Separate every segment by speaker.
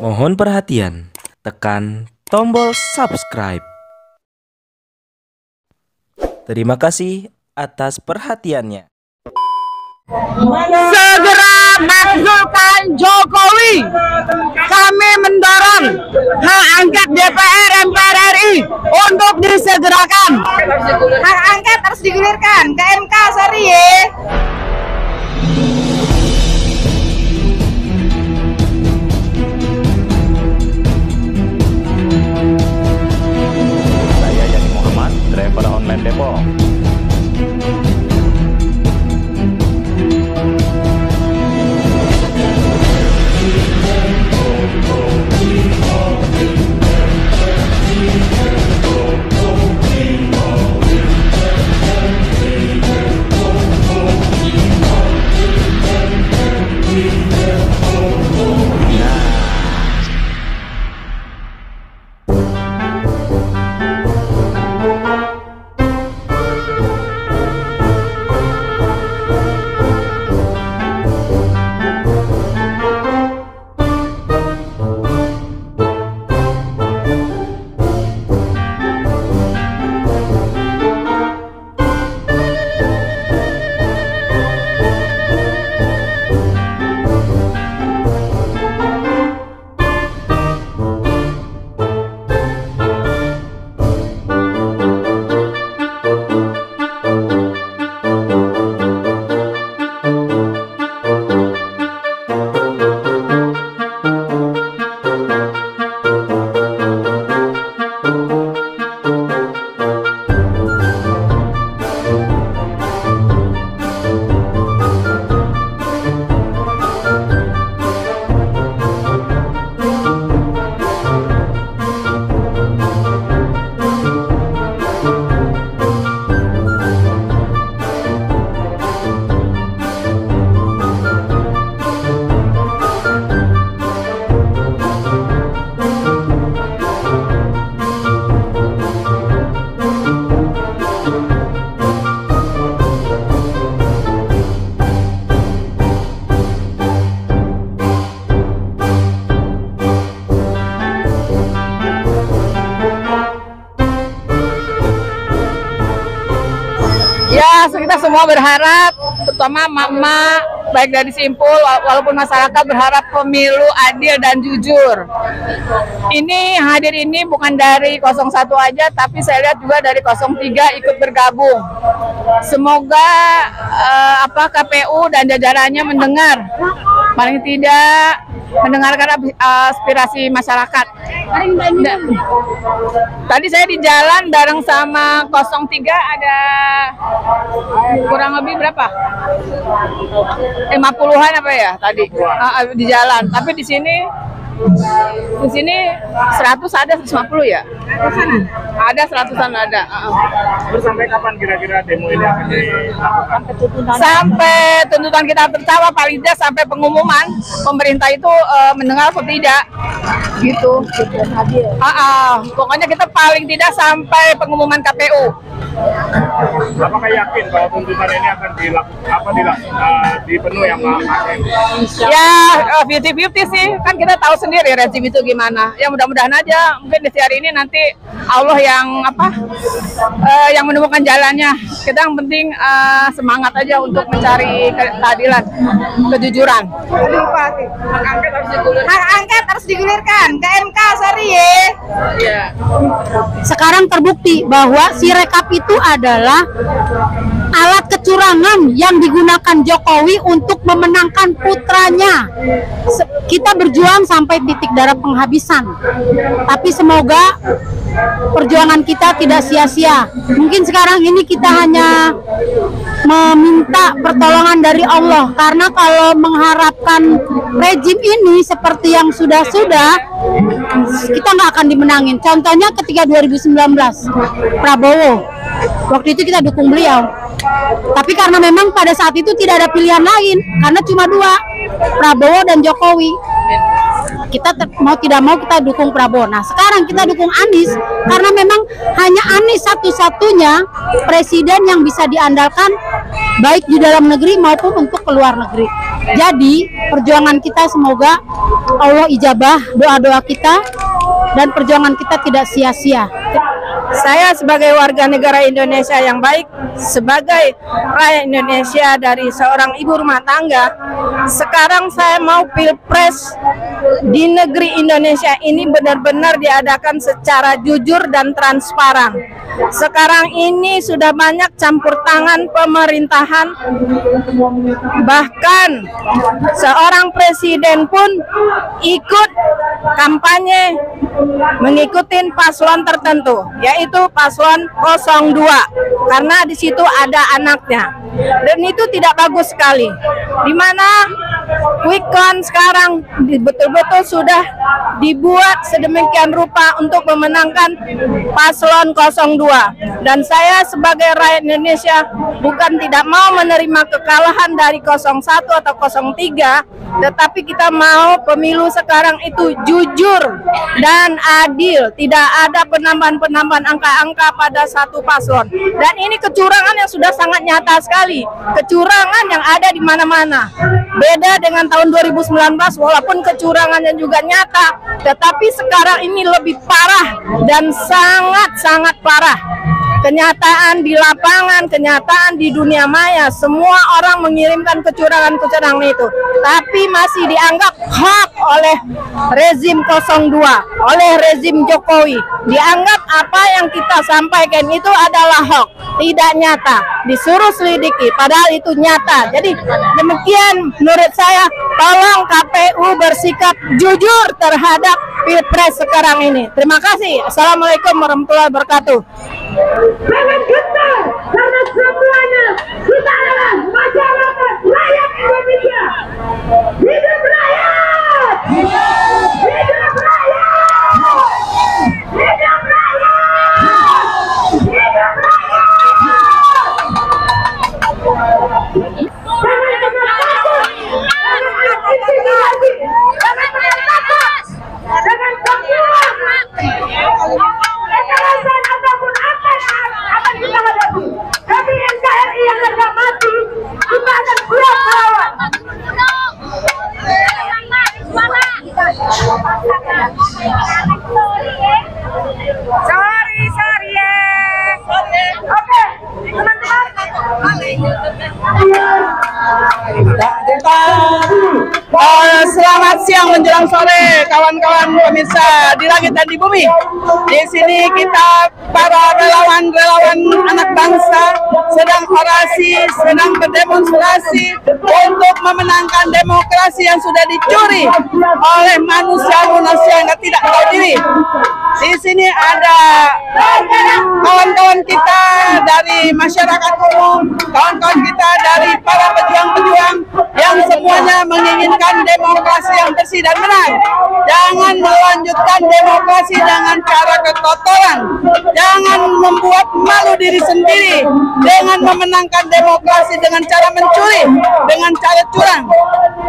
Speaker 1: Mohon perhatian, tekan tombol subscribe. Terima kasih atas perhatiannya.
Speaker 2: Segera makzulkan Jokowi. Kami mendorong hak angket DPR MPR RI untuk disegerakan. Hak angket harus digulirkan ke MK, sorry ya.
Speaker 3: Saya Yani Muhammad, driver online Depok.
Speaker 2: Ya, kita semua berharap, terutama mama, baik dari Simpul, walaupun masyarakat berharap pemilu adil dan jujur. Ini hadir ini bukan dari 01 aja, tapi saya lihat juga dari 03 ikut bergabung. Semoga KPU dan jajarannya mendengar, paling tidak mendengarkan aspirasi masyarakat. Tadi saya di jalan bareng sama 03 ada kurang lebih berapa? 50-an apa ya tadi di jalan. Tapi di sini 100 ada 150 ya? Ada 100-an ada.
Speaker 3: Sampai kapan kira-kira demo ini akan dilakukan?
Speaker 2: Sampai tuntutan kita tercapai, paling tidak sampai pengumuman pemerintah itu mendengar atau tidak, gitu. Pokoknya kita paling tidak sampai pengumuman KPU.
Speaker 3: Apakah yakin bahwa tuntutan ini akan dipenuhi ya Pak?
Speaker 2: Ya 50-50 sih, kan kita tahu sendiri rezim itu gimana. Ya mudah-mudahan aja mungkin di hari ini nanti Allah yang menemukan jalannya. Kita yang penting semangat aja untuk mencari keadilan, kejujuran. Hak angket harus digulirkan ke MK, sorry ya.
Speaker 4: Sekarang terbukti bahwa si rekap itu adalah alat kecurangan yang digunakan Jokowi untuk memenangkan putranya. Kita berjuang sampai titik darah penghabisan, tapi semoga perjuangan kita tidak sia-sia. Mungkin sekarang ini kita hanya meminta pertolongan dari Allah, karena kalau mengharapkan rejim ini seperti yang sudah-sudah, kita nggak akan dimenangin. Contohnya ketika 2019 Prabowo, waktu itu kita dukung beliau, tapi karena memang pada saat itu tidak ada pilihan lain, karena cuma dua, Prabowo dan Jokowi. Kita mau tidak mau kita dukung Prabowo. Nah sekarang kita dukung Anies karena memang hanya Anies satu-satunya presiden yang bisa diandalkan baik di dalam negeri maupun untuk keluar negeri. Jadi perjuangan kita semoga Allah ijabah doa-doa kita dan perjuangan kita tidak sia-sia.
Speaker 2: Saya sebagai warga negara Indonesia yang baik, sebagai rakyat Indonesia dari seorang ibu rumah tangga, sekarang saya mau pilpres di negeri Indonesia ini benar-benar diadakan secara jujur dan transparan. Sekarang ini sudah banyak campur tangan pemerintahan, bahkan seorang presiden pun ikut kampanye mengikuti paslon tertentu, yaitu paslon 02, karena di situ ada anaknya, dan itu tidak bagus sekali. Di mana quick count sekarang betul-betul sudah dibuat sedemikian rupa untuk memenangkan paslon 02, dan saya sebagai rakyat Indonesia bukan tidak mau menerima kekalahan dari 01 atau 03, tetapi kita mau pemilu sekarang itu jujur dan adil, tidak ada penambahan-penambahan angka-angka pada satu paslon. Dan ini kecurangan yang sudah sangat nyata sekali, kecurangan yang ada di mana-mana. Beda dengan tahun 2019, walaupun kecurangannya juga nyata, tetapi sekarang ini lebih parah dan sangat-sangat parah. Kenyataan di lapangan, kenyataan di dunia maya, semua orang mengirimkan kecurangan-kecurangan itu, tapi masih dianggap hak oleh rezim 02, oleh rezim Jokowi. Dianggap apa yang kita sampaikan itu adalah hoax, tidak nyata, disuruh selidiki, padahal itu nyata. Jadi demikian menurut saya, tolong KPU bersikap jujur terhadap pilpres sekarang ini. Terima kasih. Assalamualaikum warahmatullahi wabarakatuh.
Speaker 5: Jangan gentar, karena semuanya kita adalah masyarakat rakyat Indonesia. Hidup rakyat! Hidup rakyat! Hidup rakyat! Hidup rakyat! Jangan pernah takut, jangan intimidasi, jangan pernah takut, jangan berjuang. Kekerasan apapun akan kita hadapi. Kami NKRI yang harga mati, kita akan siap melawan. Sorry ya. Oke, teman-teman.
Speaker 2: Selamat siang menjelang sore, kawan-kawan pemirsa di langit dan di bumi. Di sini kita para relawan-relawan anak bangsa sedang orasi, sedang berdemonstrasi untuk memenangkan demokrasi yang sudah dicuri oleh manusia yang tidak tahu diri. Di sini ada kawan-kawan kita dari masyarakat umum, kawan-kawan kita dari para pejuang-pejuang yang semuanya menginginkan demokrasi yang bersih dan benar. Jangan melanjutkan demokrasi dengan cara ketotoran. Jangan membuat malu diri sendiri dengan memenangkan demokrasi dengan cara mencuri, dengan cara curang.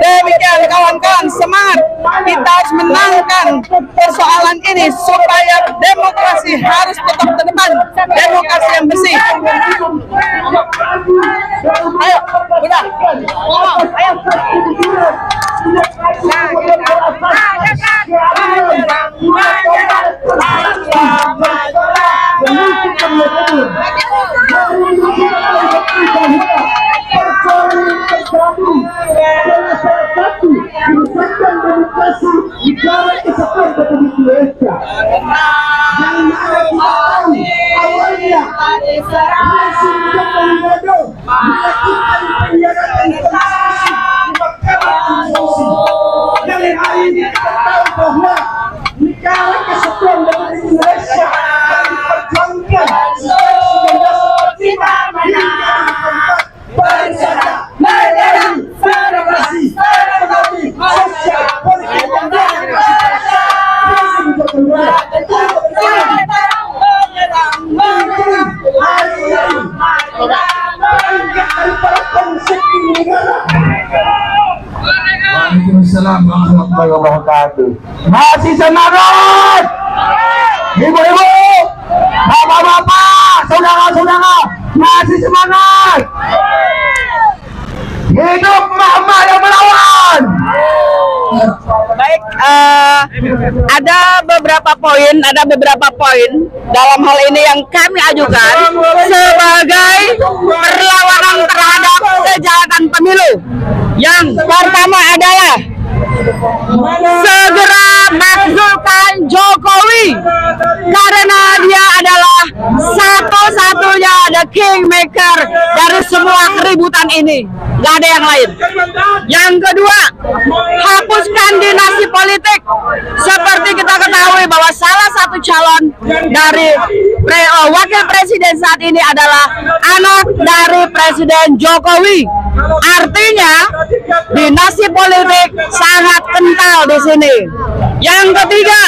Speaker 2: Demikian kawan-kawan, semangat. Kita harus menangkan persoalan ini supaya demokrasi harus tetap terdepan. Demokrasi yang bersih. Ayo, udah. Ayo.
Speaker 6: Waalaikumsalam warahmatullahi wabarakatuh. Masih semangat, ibu-ibu, bapak-bapak, saudara-saudara, masih semangat. Hidup mama yang melawan.
Speaker 2: Baik, ada beberapa poin dalam hal ini yang kami ajukan sebagai perlawanan terhadap kejahatan pemilu. Yang pertama adalah segera makzulkan Jokowi karena dia adalah satu-satunya the kingmaker dari semua keributan ini, gak ada yang lain. Yang kedua, hapuskan dinasti politik. Seperti kita ketahui bahwa salah satu calon dari wakil presiden saat ini adalah anak dari Presiden Jokowi. Artinya dinasti politik sangat kental di sini. Yang ketiga,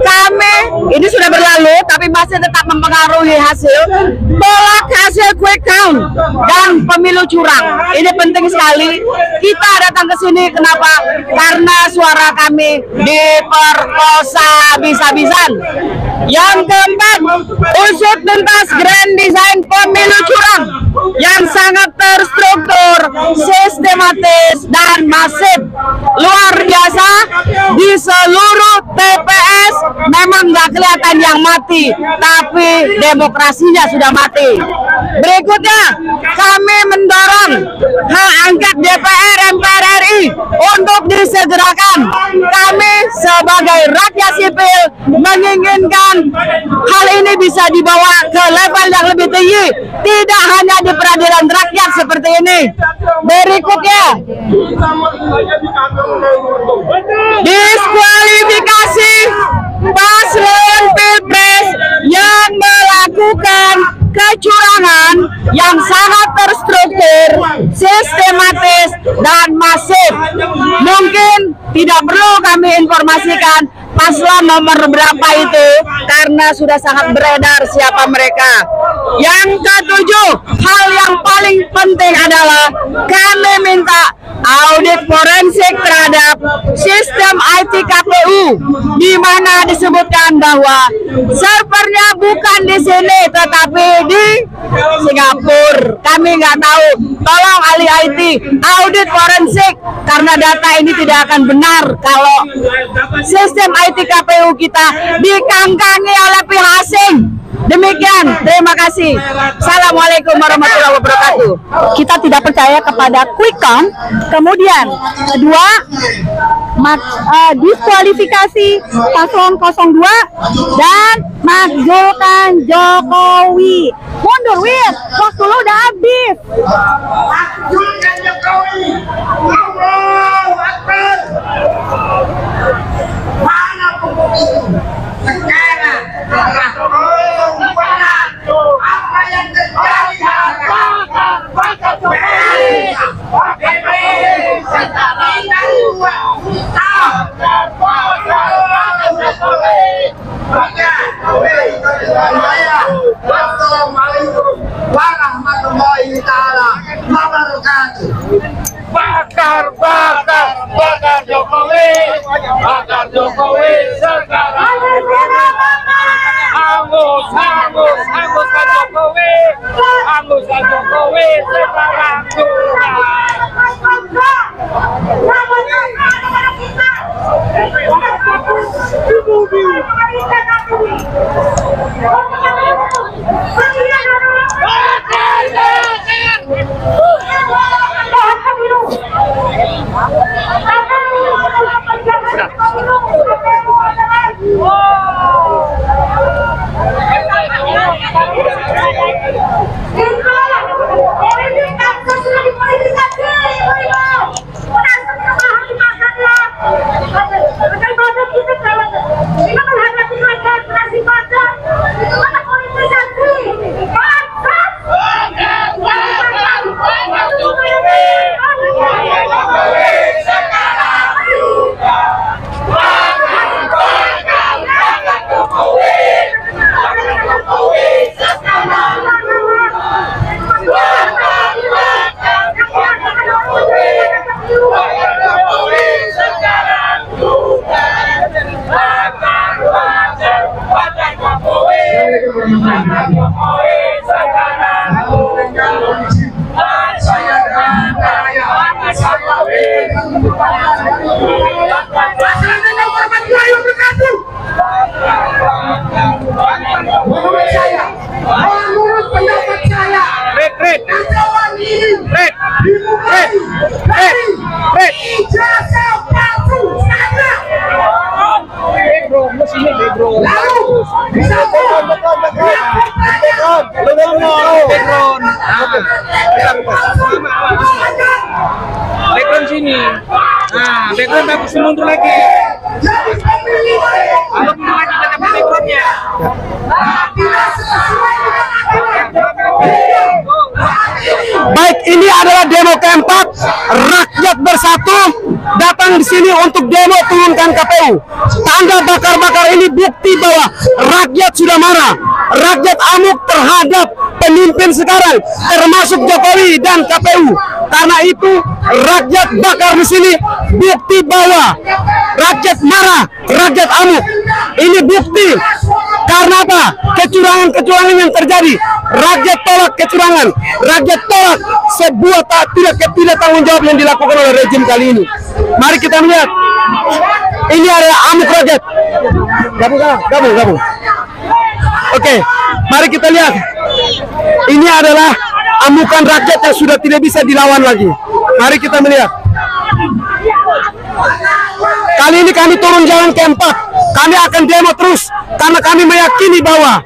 Speaker 2: kami ini sudah berlalu tapi masih tetap mempengaruhi hasil, tolak hasil quick count dan pemilu curang. Ini penting sekali. Kita datang ke sini kenapa? Karena suara kami diperkosa habis-habisan. Yang keempat, usut tuntas grand design pemilu curang yang sangat terstruktur, sistematis dan masif. Luar biasa, di seluruh TPS memang nggak kelihatan yang mati, tapi demokrasinya sudah mati. Berikutnya, kami mendorong hak angket DPR MPR RI untuk disegerakan. Kami sebagai rakyat sipil menginginkan hal ini bisa dibawa ke level yang lebih tinggi, tidak hanya di peradilan rakyat seperti ini. Berikutnya, diskualifikasi paslon pilpres yang melakukan kecurangan yang sangat terstruktur, sistematis, dan masif. Mungkin tidak perlu kami informasikan paslon nomor berapa itu karena sudah sangat beredar siapa mereka. Yang ketujuh, hal yang paling penting adalah kami minta audit forensik terhadap sistem IT KPU, di mana disebutkan bahwa servernya bukan di sini tetapi di Singapura. Kami nggak tahu. Tolong ahli IT audit forensik karena data ini tidak akan benar kalau sistem IT KPU kita dikangkangi oleh pihak asing. Demikian, terima kasih. Assalamualaikum warahmatullahi wabarakatuh.
Speaker 4: Kita tidak percaya kepada quick count. Kemudian kedua, diskualifikasi paslon 02 dan makzulkan Jokowi. Mundur, Win, waktu lu udah habis.
Speaker 6: Makzulkan Jokowi. Allahu Akbar. Mana pemilu sekarang? Apa yang terjadi? Assalamualaikum warahmatullahi wabarakatuh.
Speaker 3: Bakar Jokowi, bakar Jokowi sekarang. Hanguskan Jokowi, hanguskan Jokowi sekarang juga.
Speaker 6: Saya
Speaker 3: Background sini. Nah, background bagus, mundur lagi. Mundur lagi kita dapat backgroundnya.
Speaker 7: Baik, ini adalah demo keempat. Rakyat bersatu datang di sini untuk demo turunkan KPU. Tanda bakar-bakar ini bukti bahwa rakyat sudah marah. Rakyat amuk terhadap pemimpin sekarang, termasuk Jokowi dan KPU. Karena itu rakyat bakar di sini bukti bahwa rakyat marah, rakyat amuk. Ini bukti. Karena apa? Kecurangan-kecurangan yang terjadi. Rakyat tolak kecurangan. Rakyat tolak sebuah tidak tanggung jawab yang dilakukan oleh rejim kali ini. Mari kita melihat. Ini adalah amuk rakyat. Gabung. Oke, mari kita lihat. Ini adalah amukan rakyat yang sudah tidak bisa dilawan lagi. Mari kita melihat. Kali ini kami turun jalan keempat. Kami akan demo terus karena kami meyakini bahwa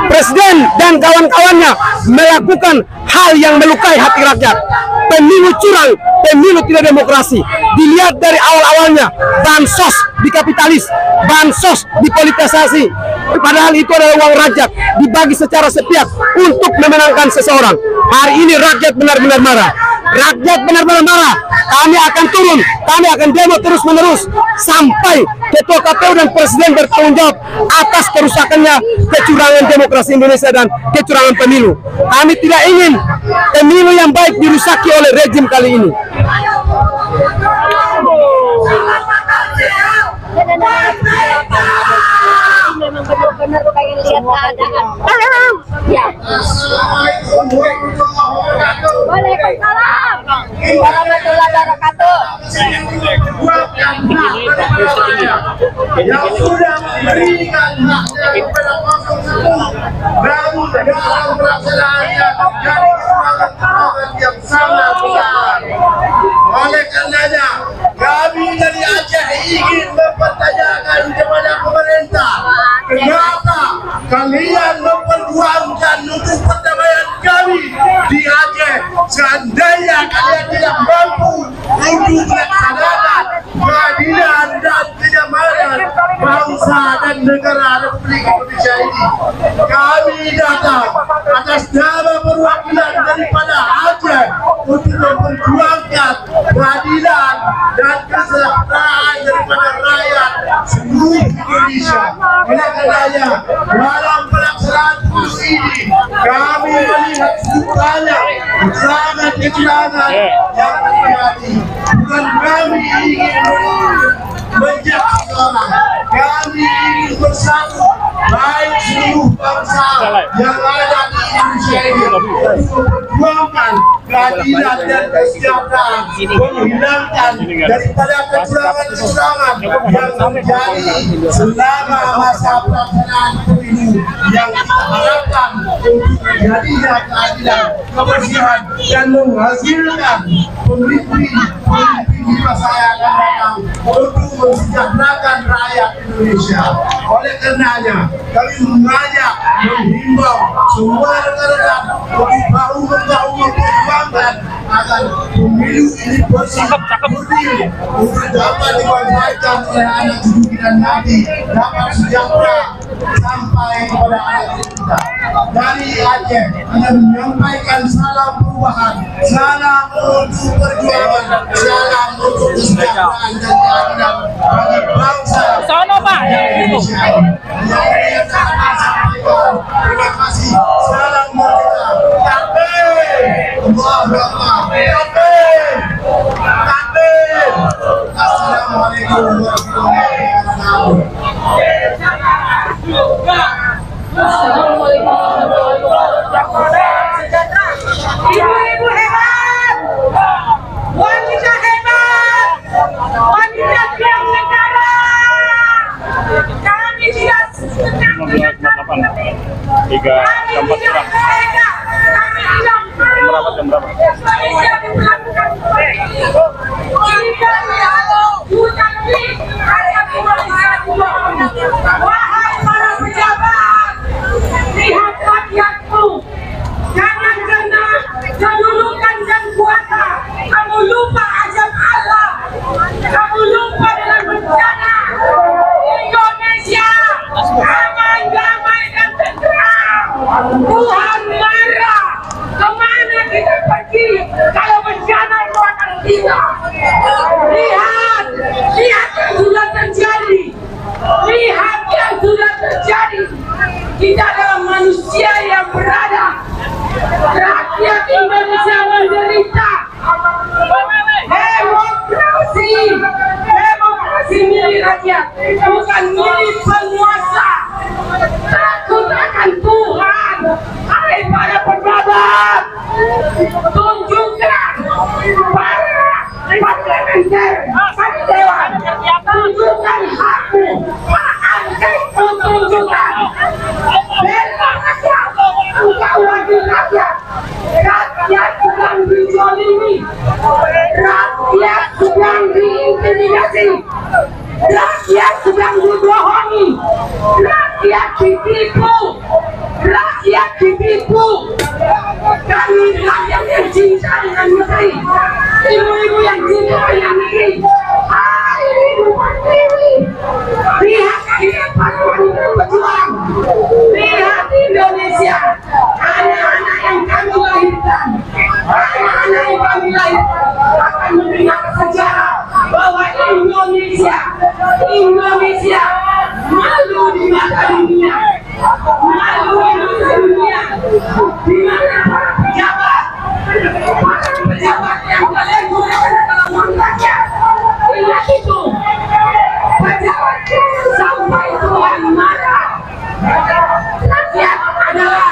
Speaker 7: Presiden dan kawan-kawannya melakukan hal yang melukai hati rakyat. Pemilu curang, pemilu tidak demokrasi. Dilihat dari awal-awalnya, bansos dikapitalis, bansos dipolitisasi. Padahal itu adalah uang rakyat, dibagi secara sepihak untuk memenangkan seseorang. Hari ini rakyat benar-benar marah. Rakyat benar-benar marah. Kami akan turun, kami akan demo terus-menerus sampai Ketua KPU dan Presiden bertanggung jawab atas kerusakannya kecurangan demokrasi Indonesia dan kecurangan pemilu. Kami tidak ingin pemilu yang baik dirusaki oleh rejim kali ini.
Speaker 4: Memang benar-benar pengen lihat keadaan. Ya. Waalaikumsalam warahmatullahi wabarakatuh.
Speaker 6: Yang sudah memberikan haknya kepada namun dalam pelaksanaannya dari kecurangan yang sangat besar. Oleh karenanya, kami dari Aceh ingin mempertanyakan kepada pemerintah, kenapa kalian memperjuangkan untuk perdamaian kami di Aceh, seandainya kalian tidak mampu untuk melaksanakan keadilan dan kenyamanan bangsa dan negara Republik Indonesia ini. Kami datang atas nama perwakilan daripada Aceh untuk memperjuangkan keadilan dan kesejahteraan daripada rakyat seluruh Indonesia. Oleh karenanya, dalam pelaksanaan kursus ini kami melihat banyak kecurangan yang terjadi. Bukan kami ingin menjadi orang, kami ingin bersatu baik seluruh bangsa yang ada di Indonesia ini untuk memperjuangkan keadilan dan kesejahteraan, menghilangkan daripada kecurangan-kecurangan yang terjadi selama masa pelaksanaan pemilu yang kita harapkan untuk terjadinya keadilan, kebersihan dan menghasilkan pemimpin di masa yang akan datang untuk mensejahterakan rakyat Indonesia. Oleh karenanya, kami mengajak, menghimbau semua rekan-rekan untuk bahu-membahu memperjuangkan agar pemilu ini bersih, murni, untuk dapat dimanfaatkan oleh anak cucu dan nanti dapat sejahtera sampai kepada anak kita. Dari Aceh, Anda menyampaikan salam perubahan, salam untuk perjuangan, salam untuk kesejahteraan dan keadilan bagi bangsa. Indonesia. Terima kasih. Salam merdeka. Takbir. Allahu Akbar. Takbir. Takbir. Assalamualaikum warahmatullahi wabarakatuh.
Speaker 5: Ibu-ibu hebat, wanita hebat, wanita yang negara. Kami tidak senang dengan kami.
Speaker 3: 3 jam 4 jam.
Speaker 5: Kami tidak
Speaker 3: Berapa jam berapa?
Speaker 5: Kita Kita adalah manusia yang berada. Rakyat Indonesia menderita. Demokrasi milik rakyat, bukan milik penguasa. Takut akan Tuhan. Hai para pejabat, tunjukkan para parlementer, para dewan, tunjukkan hakmu. Angket tunjukkan. Bela rakyat, engkau wakil rakyat. Rakyat sedang dizalimi, rakyat sedang diintimidasi, rakyat sedang dibohongi, rakyat ditipu, rakyat ditipu. Kami rakyat yang cinta dengan negeri, ibu-ibu yang cinta dengan negeri. Hari ini Pertiwi, lihat para wanita berjuang, lihat Indonesia, anak-anak yang kami lahirkan, anak-anak yang kami lahirkan akan mendengar sejarah bahwa Indonesia malu di mata dunia, malu di mata dunia, di mana para pejabat yang kalian gunakan dalam kontraknya. Ingat itu, pejabat sampai Tuhan marah. Rakyat adalah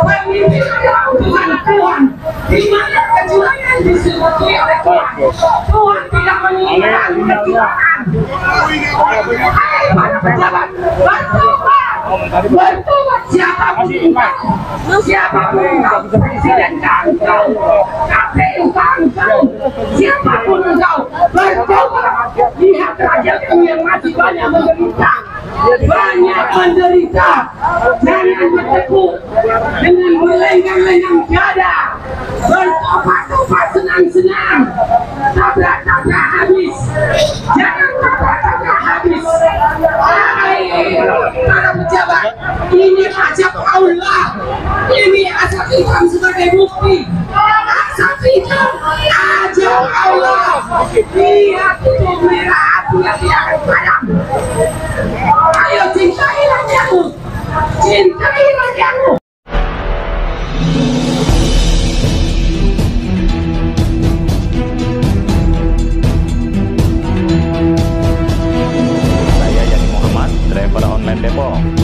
Speaker 5: pemimpin Tuhan, di mana kecurangan disebut oleh Tuhan. Tuhan tidak menginginkan kecurangan. Hai para pejabat, bertobat siapapun engkau, presiden engkau, KPU engkau, siapapun engkau, bertobat. Lihat rakyatmu yang masih banyak menderita. Jangan bertekuk dengan berlenggang-lenggang dada, bertobat-tobat senang-senang, tabrak-tabrak habis, jangan tabrak-tabrak habis. Hai para pejabat, ini ajab Allah, ini asap hitam sebagai bukti. Asap hitam ajab Allah, lihat itu merah api yang akan padam. Ayo cintai rakyatmu, cintai rakyatmu.
Speaker 8: Saya Yani Muhammad, driver online Depok.